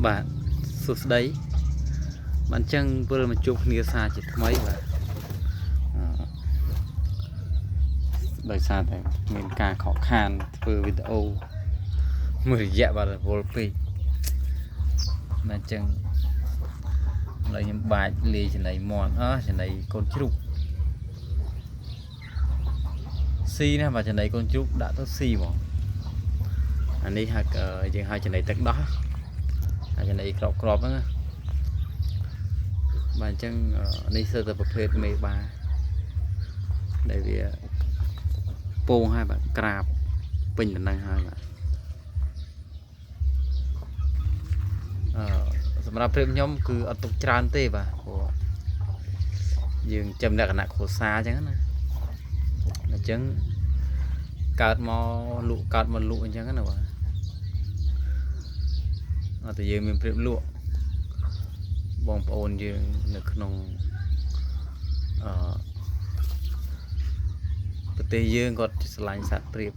បាទសួស្តីបានចឹងវិលមកជួបគ្នាសារជាថ្មីបាទដោយសារតែមានការខកខានធ្វើវីដេអូមួយរយៈបាទរវល់ពេកបានចឹងឥឡូវខ្ញុំបាច់លាយចំណីមាន់ចំណីកូនជ្រូកស៊ីណាបាទចំណីកូនជ្រូកដាក់ទៅស៊ីហ្មងអានេះហាក់យើងហៅចំណីទឹកដោះចំណីក្របហ្នឹងបាទអញ្ចឹងនេះគឺទៅប្រភេទមេបាដែលវាពងហើយបាទក្រាបពេញដំណឹងហើយបាទសម្រាប់ព្រៀបខ្ញុំគឺអត់ទុកច្រើនទេបាទព្រោះយើងចាំលក្ខណៈគ្រួសារអញ្ចឹងណាអញ្ចឹងកើតមកលក់អញ្ចឹងណាបាទអត់តែយើងមានព្រៀបលក់បងប្អូនយើងនៅក្នុងប្រទេសយើងគាត់ឆ្លាញ់សត្វព្រៀប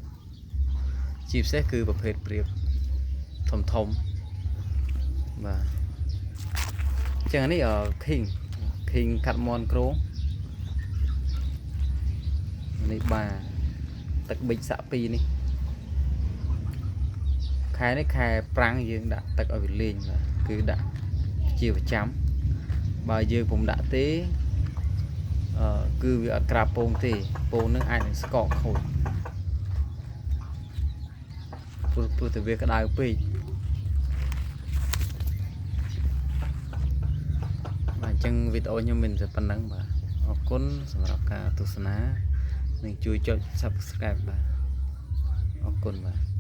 ជាពិសេសគឺប្រភេទព្រៀបធំបាទអញ្ចឹងនេះឃីងកាត់មន់ក្រងនេះបាទទឹកប៊ិចសាក់2នេះខែនេះខែប្រាំងយើងដាក់ទឹកឲ្យវាលេងបាទគឺដាក់ជាប្រចាំបើយើងពុំដាក់ទេគឺវាអត់ក្រាបពងទេពងនឹងអាចនឹងស្កកខូចព្រោះតែវាក្តៅពេកបាទអញ្ចឹងវីដេអូខ្ញុំមានតែប៉ុណ្្នឹងបាទអរគុណសម្រាប់ការទស្សនានិងជួយចុច Subscribe បាទអរគុណបាទ